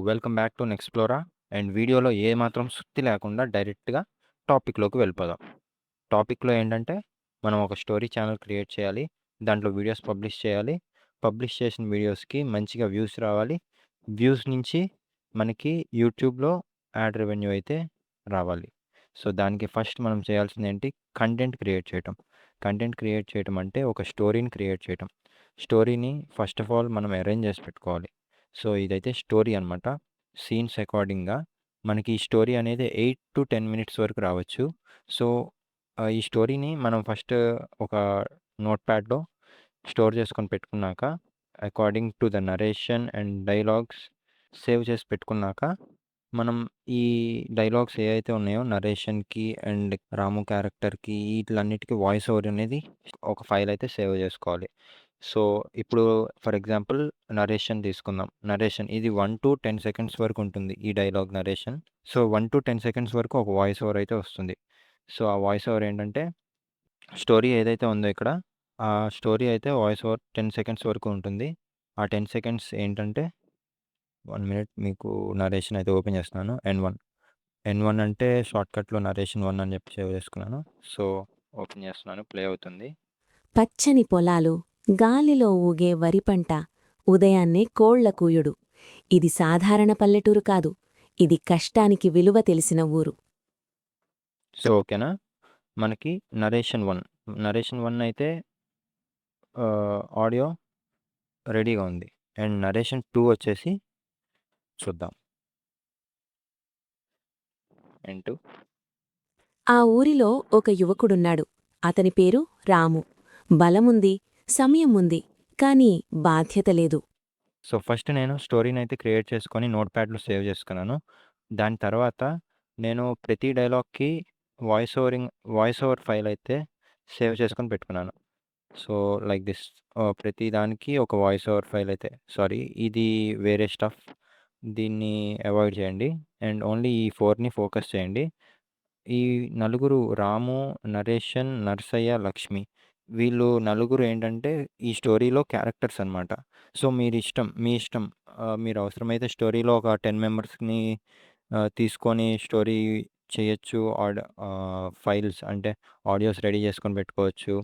Welcome back to నెక్స్‌ప్లోరా and వీడియోలో ఏమాత్రం సుత్తి లేకుండా డైరెక్ట్‌గా టాపిక్‌లోకి వెళ్ళిపోదాం. టాపిక్‌లో ఏంటంటే, మనం ఒక స్టోరీ ఛానెల్ క్రియేట్ చేయాలి. దాంట్లో వీడియోస్ పబ్లిష్ చేయాలి. పబ్లిష్ చేసిన వీడియోస్‌కి మంచిగా వ్యూస్ రావాలి. వ్యూస్ నుంచి మనకి యూట్యూబ్‌లో యాడ్ రెవెన్యూ అయితే రావాలి. దానికి ఫస్ట్ మనం చేయాల్సిందేంటి? కంటెంట్ క్రియేట్ చేయటం. కంటెంట్ క్రియేట్ చేయటం అంటే ఒక స్టోరీని క్రియేట్ చేయటం. స్టోరీని ఫస్ట్ ఆఫ్ ఆల్ మనం అరేంజ్ చేసి పెట్టుకోవాలి. ఇదైతే స్టోరీ అనమాట. సీన్స్ అకార్డింగ్‌గా మనకి ఈ స్టోరీ అనేది 8-10 మినిట్స్ వరకు రావచ్చు. సో, ఈ స్టోరీని మనం ఫస్ట్ ఒక నోట్‌ప్యాడ్‌లో స్టోర్ చేసుకొని పెట్టుకున్నాక, according to the narration and dialogues save చేసి పెట్టుకున్నాక, మనం ఈ డైలాగ్స్ ఏవైతే ఉన్నాయో నరేషన్‌కి అండ్ రాము క్యారెక్టర్‌కి ఈటిలన్నిటికి వాయిస్ ఓవర్ అనేది ఒక ఫైల్ అయితే సేవ్ చేసుకోవాలి. సో, ఇప్పుడు ఫర్ ఎగ్జాంపుల్ నరేషన్ తీసుకుందాం. నరేషన్ ఇది 1-10 సెకండ్స్ వరకు ఉంటుంది. ఈ డైలాగ్ నరేషన్. 1-10 సెకండ్స్ వరకు ఒక వాయిస్ ఓవర్ అయితే వస్తుంది. ఆ వాయిస్ ఓవర్ ఏంటంటే, స్టోరీ ఏదైతే ఉందో ఇక్కడ, ఆ స్టోరీ అయితే వాయిస్ ఓవర్ 10 సెకండ్స్ వరకు ఉంటుంది. ఆ 10 సెకండ్స్ ఏంటంటే 1 మినిట్ మీకు నరేషన్ అయితే ఓపెన్ చేస్తున్నాను. ఎన్1. ఎన్1 అంటే షార్ట్‌కట్‌లో నరేషన్ 1 అని చెప్పి సేవ్ చేసుకున్నాను. సో, ఓపెన్ చేస్తున్నాను. ప్లే అవుతుంది. పచ్చని పొలాలు, గాలిలో ఊగే వరిపంట, ఉదయాన్నే కోళ్ల కూయుడు. ఇది సాధారణ పల్లెటూరు కాదు. ఇది కష్టానికి విలువ తెలిసిన ఊరు. ఓకేనా? మనకి నరేషన్ 1. నరేషన్ 1 అయితే ఆడియో రెడీగా ఉంది. అండ్ నరేషన్ 2 వచ్చేసి చూద్దాం. ఎన్2. ఆ ఊరిలో ఒక యువకుడున్నాడు. అతని పేరు రాము. బలముంది, సమయముంది, కాని బాధ్యత లేదు. ఫస్ట్ నేను స్టోరీనైతే క్రియేట్ చేసుకొని నోట్‌ప్యాడ్‌లో సేవ్ చేసుకున్నాను. దాని తర్వాత నేను ప్రతి డైలాగ్‌కి వాయిస్ ఓవర్ ఫైల్ అయితే సేవ్ చేసుకొని పెట్టుకున్నాను. So, like this. ప్రతి దానికి ఒక వాయిస్ ఓవర్ ఫైల్ అయితే సారీ, ఇది వేరే స్టఫ్. దీన్ని అవాయిడ్ చేయండి. అండ్ ఓన్లీ ఈ 4ని ఫోకస్ చేయండి. ఈ నలుగురు రాము, నరేషన్, నర్సయ్య, లక్ష్మి. వీళ్ళు నలుగురు ఏంటంటే ఈ స్టోరీలో క్యారెక్టర్స్ అనమాట. మీ ఇష్టం. మీరు అవసరమైతే స్టోరీలో ఒక 10 మెంబర్స్‌ని తీసుకొని స్టోరీ చేయొచ్చు. ఫైల్స్ అంటే ఆడియోస్ రెడీ చేసుకొని పెట్టుకోవచ్చు.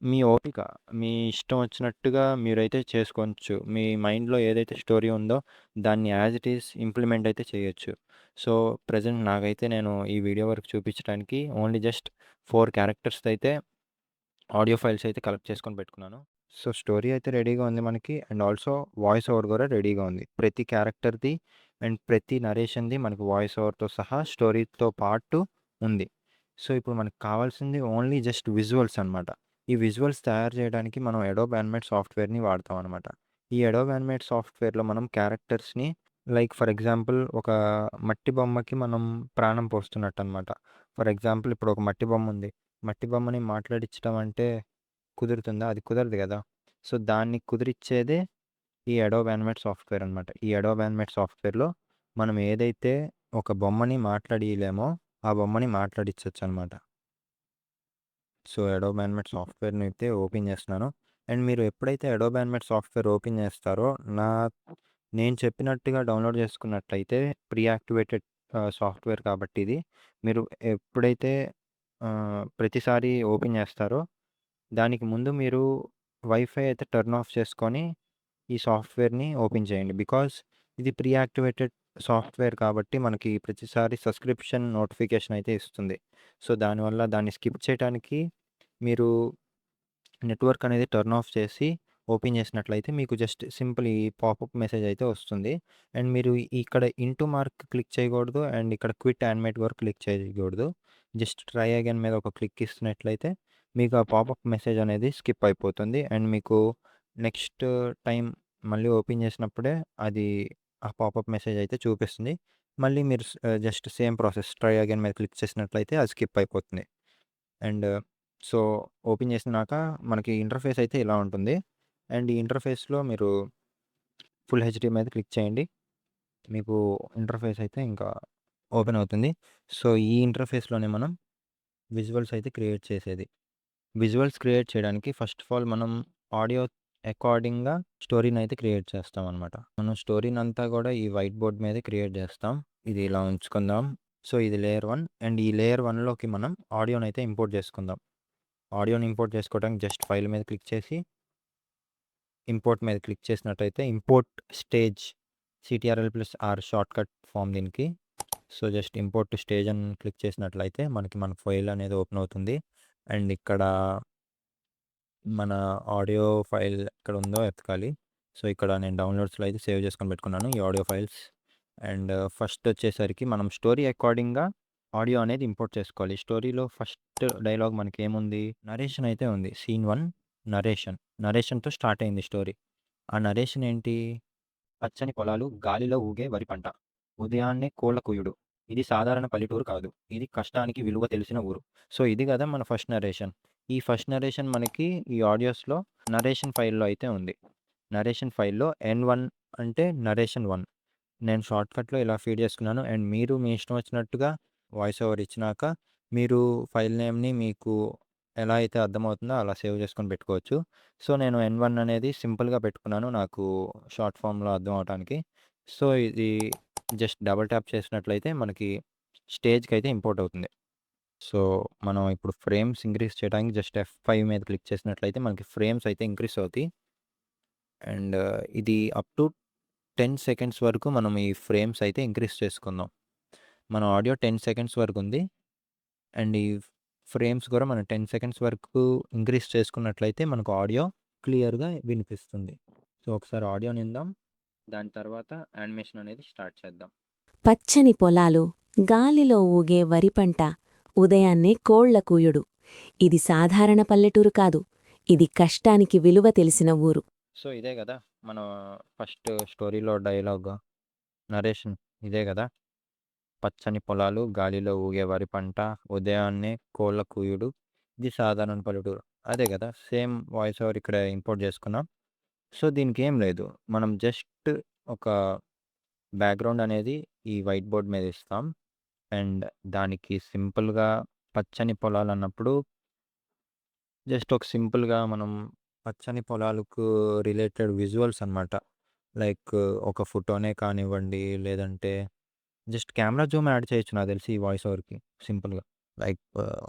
మీ ఓపిక. మీ ఇష్టం వచ్చినట్టుగా మీరైతే చేసుకోవచ్చు. మీ మైండ్‌లో ఏదైతే స్టోరీ ఉందో దాన్ని యాజ్ ఇట్ ఈజ్ ఇంప్లిమెంట్ అయితే చేయొచ్చు. సో, ప్రెజెంట్ నాకైతే నేను ఈ వీడియో వరకు చూపించడానికి ఓన్లీ జస్ట్ 4 క్యారెక్టర్స్‌ది అయితే ఆడియో ఫైల్స్ అయితే కలెక్ట్ చేసుకొని పెట్టుకున్నాను. స్టోరీ అయితే రెడీగా ఉంది మనకి. అండ్ ఆల్సో వాయిస్ ఓవర్ కూడా రెడీగా ఉంది. ప్రతి క్యారెక్టర్‌ది అండ్ ప్రతి నరేషన్‌ది మనకు వాయిస్ ఓవర్‌తో సహా స్టోరీతో పాటు ఉంది. ఇప్పుడు మనకు కావాల్సింది ఓన్లీ జస్ట్ విజువల్స్ అనమాట. ఈ విజువల్స్ తయారు చేయడానికి మనం అడోబ్ యానిమేట్ సాఫ్ట్‌వేర్‌ని వాడతాం అనమాట. ఈ అడోబ్ యానిమేట్ సాఫ్ట్‌వేర్‌లో మనం క్యారెక్టర్స్‌ని లైక్ ఫర్ ఎగ్జాంపుల్ ఒక మట్టి బొమ్మకి మనం ప్రాణం పోస్తున్నట్టనమాట. ఫర్ ఎగ్జాంపుల్ ఇప్పుడు ఒక మట్టి బొమ్మ ఉంది. మట్టి బొమ్మని మాట్లాడించడం అంటే కుదురుతుందా? అది కుదరదు గదా! దాన్ని కుదిరిచ్చేదే ఈ అడోబ్ యానిమేట్ సాఫ్ట్‌వేర్ అనమాట. ఈ అడోబ్ యానిమేట్ సాఫ్ట్‌వేర్‌లో మనం ఏదైతే ఒక బొమ్మని మాట్లాడియలేమో, ఆ బొమ్మని మాట్లాడిచ్చొచ్చనమాట. అడోబ్ యానిమేట్ సాఫ్ట్‌వేర్‌ని అయితే ఓపెన్ చేస్తున్నాను. అండ్ మీరు ఎప్పుడైతే అడోబ్ యానిమేట్ సాఫ్ట్‌వేర్ ఓపెన్ చేస్తారో, నేను చెప్పినట్టుగా డౌన్‌లోడ్ చేసుకున్నట్లయితే ప్రీ యాక్టివేటెడ్ సాఫ్ట్‌వేర్ కాబట్టి ఇది. మీరు ఎప్పుడైతే ప్రతిసారి ఓపెన్ చేస్తారో దానికి ముందు మీరు వైఫై అయితే టర్న్ ఆఫ్ చేసుకొని, ఈ సాఫ్ట్‌వేర్‌ని ఓపెన్ చేయండి. బికాజ్ ఇది ప్రీ యాక్టివేటెడ్ సాఫ్ట్‌వేర్ కాబట్టి మనకి ప్రతిసారి సబ్స్క్రిప్షన్ నోటిఫికేషన్ అయితే ఇస్తుంది. దానివల్ల దాన్ని స్కిప్ చేయటానికి మీరు నెట్వర్క్ అనేది టర్న్ ఆఫ్ చేసి ఓపెన్ చేసినట్లయితే మీకు జస్ట్ సింపుల్ ఈ పాపప్ మెసేజ్ అయితే వస్తుంది. అండ్ మీరు ఇక్కడ ఇంటూ మార్క్ క్లిక్ చేయకూడదు. అండ్ ఇక్కడ క్విట్ యానిమేట్ వరకు క్లిక్ చేయకూడదు. జస్ట్ ట్రై అగైన్ మీద ఒక క్లిక్ ఇస్తున్నట్లయితే మీకు ఆ పాపప్ మెసేజ్ అనేది స్కిప్ అయిపోతుంది. అండ్ మీకు నెక్స్ట్ టైం మళ్ళీ ఓపెన్ చేసినప్పుడే అది ఆ పాపప్ మెసేజ్ అయితే చూపిస్తుంది. మళ్ళీ మీరు just same process try again మీద క్లిక్ చేసినట్లయితే అది స్కిప్ అయిపోతుంది. అండ్ సో, ఓపెన్ చేసినాక మనకి ఇంటర్ఫేస్ అయితే ఇలా ఉంటుంది. అండ్ ఈ ఇంటర్ఫేస్‌లో మీరు ఫుల్ హెచ్‌డీ మీద క్లిక్ చేయండి. మీకు ఇంటర్ఫేస్ అయితే ఇంకా ఓపెన్ అవుతుంది. ఈ ఇంటర్ఫేస్‌లోనే మనం విజువల్స్ అయితే క్రియేట్ చేసేది. విజువల్స్ క్రియేట్ చేయడానికి ఫస్ట్ ఆఫ్ ఆల్ మనం ఆడియో అకార్డింగ్‌గా స్టోరీనైతే క్రియేట్ చేస్తామనమాట. మనం స్టోరీనంతా గూడా ఈ వైట్ బోర్డ్ మీదే క్రియేట్ జేస్తాం. ఇది ఇలా ఉంచుకుందాం. సో, ఇది లేయర్ 1 అండ్ ఈ లేయర్ 1లోకి మనం ఆడియోనైతే ఇంపోర్ట్ జేసుకుందాం. ఆడియోని ఇంపోర్ట్ చేసుకోవడానికి జస్ట్ ఫైల్ మీద క్లిక్ చేసి, ఇంపోర్ట్ మీద క్లిక్ చేసినట్టయితే import stage CTRL+R shortcut form దీనికి. So, just import to stage అని క్లిక్ చేసినట్లయితే మనకి మన ఫైల్ అనేది ఓపెన్ అవుతుంది. అండ్ ఇక్కడ మన ఆడియో ఫైల్ ఎక్కడుందో ఎతకాలి. సో, ఇక్కడ నేను డౌన్‌లోడ్స్‌లో అయితే సేవ్ చేసుకొని పెట్టుకున్నాను ఈ ఆడియో ఫైల్స్. అండ్ ఫస్ట్ వచ్చేసరికి మనం స్టోరీ అకార్డింగ్‌గా ఆడియో అనేది ఇంపోర్ట్ చేసుకోవాలి. స్టోరీలో ఫస్ట్ డైలాగ్ మనకేముంది? నరేషన్ అయితే ఉంది. Scene 1 narration. నరేషన్‌తో స్టార్ట్ అయింది స్టోరీ. ఆ నరేషన్ ఏంటి? పచ్చని పొలాలు, గాలిలో ఊగే వరి పంట. ఉదయాన్నే కోళ్ల కూయుడు. ఇది సాధారణ పల్లెటూరు కాదు. ఇది కష్టానికి విలువ తెలిసిన ఊరు. సో, ఇది గదా మన ఫస్ట్ నరేషన్. ఈ ఫస్ట్ నరేషన్ మనకి ఈ ఆడియోస్‌లో నరేషన్ ఫైల్‌లో అయితే ఉంది. నరేషన్ ఫైల్‌లో N1 అంటే నరేషన్ 1. నేను షార్ట్‌కట్‌లో ఇలా ఫీడ్ చేసుకున్నాను. అండ్ మీరు మీ ఇష్టం వచ్చినట్టుగా వాయిస్ ఓవర్ ఇచ్చినాక మీరు ఫైల్ నేమ్‌ని మీకు ఎలా అయితే అర్థమవుతుందో అలా సేవ్ చేసుకొని పెట్టుకోవచ్చు. సో, నేను N1 అనేది సింపుల్‌గా పెట్టుకున్నాను. నాకు షార్ట్ ఫార్మ్‌లో అర్థం అవ్వటానికి. సో, ఇది జస్ట్ డబుల్ ట్యాప్ చేసినట్లయితే మనకి స్టేజ్‌కైతే ఇంపోర్ట్ అవుతుంది. సో, మనం ఇప్పుడు ఫ్రేమ్స్ ఇంక్రీజ్ చేయడానికి జస్ట్ F5 మీద క్లిక్ చేసినట్లయితే మనకి ఫ్రేమ్స్ అయితే ఇంక్రీజ్ అవుతాయి. అండ్ ఇది అప్ టు 10 సెకండ్స్ వరకు మనం ఈ ఫ్రేమ్స్ అయితే ఇంక్రీజ్ చేసుకుందాం. మన ఆడియో 10 సెకండ్స్ వరకు ఉంది. అండ్ ఈ ఫ్రేమ్స్ కూడా మనం 10 సెకండ్స్ వరకు ఇంక్రీజ్ చేసుకున్నట్లయితే మనకు ఆడియో క్లియర్‌గా వినిపిస్తుంది. సో, ఒకసారి ఆడియోని ఇందాం. దాని తర్వాత యానిమేషన్ అనేది స్టార్ట్ చేద్దాం. పచ్చని పొలాలు, గాలిలో ఊగే వరిపంట, ఉదయాన్నే కోళ్ల కూయుడు. ఇది సాధారణ పల్లెటూరు కాదు. ఇది కష్టానికి విలువ తెలిసిన ఊరు. సో, ఇదే గదా! మన ఫస్ట్ స్టోరీలో డైలాగ్ నరేషన్ ఇదే గదా! పచ్చని పొలాలు, గాలిలో ఊగే వరి పంట, ఉదయాన్నే కోళ్ల కూయుడు. ఇది సాధారణ పల్లెటూరు. అదే గదా! సేమ్ వాయిస్ ఓవర్ ఇక్కడ ఇంపోర్ట్ చేసుకున్నాం. సో, దీనికేం లేదు. మనం జస్ట్ ఒక బ్యాక్‌గ్రౌండ్ అనేది ఈ వైట్ బోర్డ్ మీద ఇస్తాం. అండ్ దానికి సింపుల్‌గా పచ్చని పొలాలన్నప్పుడు జస్ట్ ఒక సింపుల్‌గా మనం పచ్చని పొలాలకు రిలేటెడ్ విజువల్స్ అనమాట. లైక్ ఒక ఫోటోనే కానివ్వండి, లేదంటే జస్ట్ కెమెరా జూమ్ యాడ్ చేయొచ్చు నాకు తెలిసి ఈ వాయిస్ ఓవర్‌కి సింపుల్‌గా. లైక్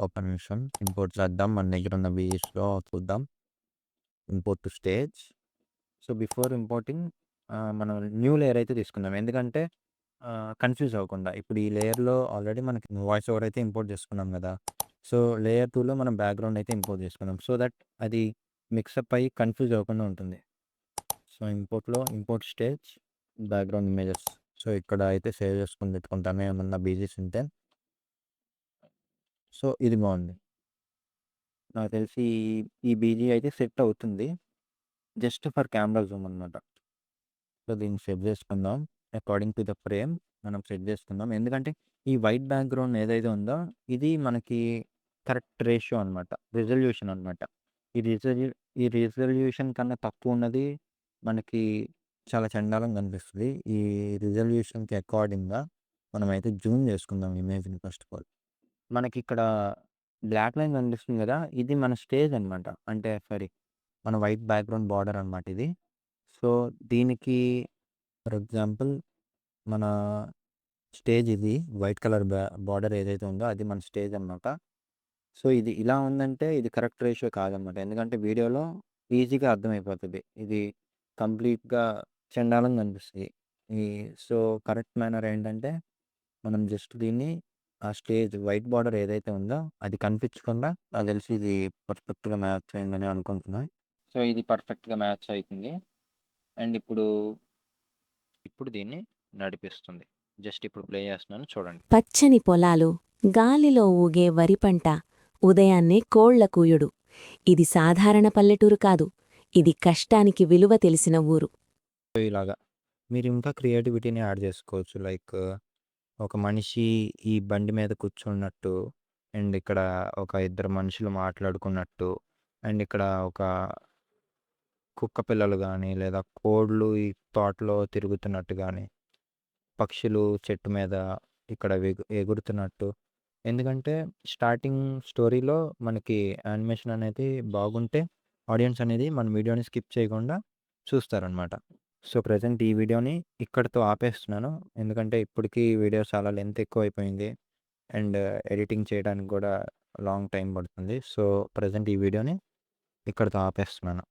ఒక్క నిమిషం ఇంపోర్ట్ చేద్దాం. మన దగ్గరున్న వీఎస్‌లో చూద్దాం. Import to stage. So, before importing మనం న్యూ లేయర్ అయితే తీసుకుందాం. ఎందుకంటే కన్‌ఫ్యూజ్ అవ్వకుండా. ఇప్పుడు ఈ లేయర్‌లో ఆల్రెడీ మనకి వాయిస్ ఓవర్ అయితే ఇంపోర్ట్ చేసుకున్నాం గదా! సో, లేయర్ 2లో మనం బ్యాక్‌గ్రౌండ్ అయితే ఇంపోర్ట్ చేసుకున్నాం. సో దట్ అది మిక్సప్ అయ్యి కన్‌ఫ్యూజ్ అవ్వకుండా ఉంటుంది. So, import stage background images. So, ఇక్కడ అయితే సేవ్ చేసుకొని పెట్టుకుంటాను ఏమన్నా బీజీస్ ఉంటే. సో, ఇది బావుంది. నాకు తెలిసి ఈ బీజీ అయితే సెట్ అవుతుంది. జస్ట్ ఫర్ కెమెరా జూమ్ అనమాట. సో, దీన్ని సెట్ చేసుకుందాం. అకార్డింగ్ టు ద ఫ్రేమ్ మనం సెట్ చేసుకుందాం. ఎందుకంటే ఈ వైట్ బ్యాక్‌గ్రౌండ్ ఏదైతే ఉందో ఇది మనకి కరెక్ట్ రేషియో అనమాట. రిజల్యూషన్ అనమాట. ఈ రిజల్యూ ఈ రిజల్యూషన్ కన్నా తక్కువున్నది మనకి చాలా చెండాలంగా కనిపిస్తది. ఈ రిజల్యూషన్‌కి అకార్డింగ్‌గా మనమైతే జూమ్ చేసుకుందాం ఇమేజ్‌ని ఫస్ట్ ఆఫ్ ఆల్. మనకిక్కడ బ్లాక్ లైన్ కనిపిస్తుంది గదా! ఇది మన స్టేజ్ అనమాట. అంటే సారీ మన వైట్ బ్యాక్‌గ్రౌండ్ బార్డర్ అనమాట ఇది. సో, దీనికి ఫర్ ఎగ్జాంపుల్ మన స్టేజ్ ఇది వైట్ కలర్ బార్డర్ ఏదైతే ఉందో అది మన స్టేజ్ అనమాట. సో, ఇది ఇలా ఉందంటే ఇది కరెక్ట్ రేషియో కాదనమాట. ఎందుకంటే వీడియోలో ఈజీగా అర్థమైపోతది. ఇది కంప్లీట్‌గా చెండాలంగా కనిపిస్తది. ఈ సో, కరెక్ట్ మేనర్ ఏంటంటే మనం జస్ట్ దీన్ని ఆ స్టేజ్ వైట్ బార్డర్ ఏదైతే ఉందో అది కనిపించకుండా నాకు తెలిసి ఇది పర్ఫెక్ట్‌గా మ్యాచ్ అయిందని అనుకుంటున్నా. సో, ఇది పర్ఫెక్ట్‌గా మ్యాచ్ అయితుంది. అండ్ ఇప్పుడు దీన్ని నడిపిస్తుంది. జస్ట్ ఇప్పుడు ప్లే చేస్తున్నాను చూడండి. పచ్చని పొలాలు, గాలిలో ఊగే వరిపంట, ఉదయాన్నే కోళ్ల కూయుడు. ఇది సాధారణ పల్లెటూరు కాదు. ఇది కష్టానికి విలువ తెలిసిన ఊరు. సో, ఇలాగా మీరు ఇంకా క్రియేటివిటీని యాడ్ చేసుకోవచ్చు. లైక్ ఒక మనిషి ఈ బండి మీద కూర్చున్నట్టు అండ్ ఇక్కడ ఒక ఇద్దరు మనుషులు మాట్లాడుకున్నట్టు అండ్ ఇక్కడ ఒక కుక్క పిల్లలు గానీ, లేదా కోళ్ళు ఈ తోటలో తిరుగుతున్నట్టు గానీ, పక్షులు చెట్టు మీద ఇక్కడ ఎగురుతున్నట్టు. ఎందుకంటే స్టార్టింగ్ స్టోరీలో మనకి యానిమేషన్ అనేది బాగుంటే ఆడియన్స్ అనేది మన వీడియోని స్కిప్ చేయకుండా చూస్తారనమాట. సో, ప్రెజెంట్ ఈ వీడియోని ఇక్కడితో ఆపేస్తున్నాను. ఎందుకంటే ఇప్పటికి వీడియో చాలా లెంత్ ఎక్కువైపోయింది. అండ్ ఎడిటింగ్ చేయడానికి కూడా లాంగ్ టైం పడుతుంది. సో, ప్రెజెంట్ ఈ వీడియోని ఇక్కడితో ఆపేస్తున్నాను.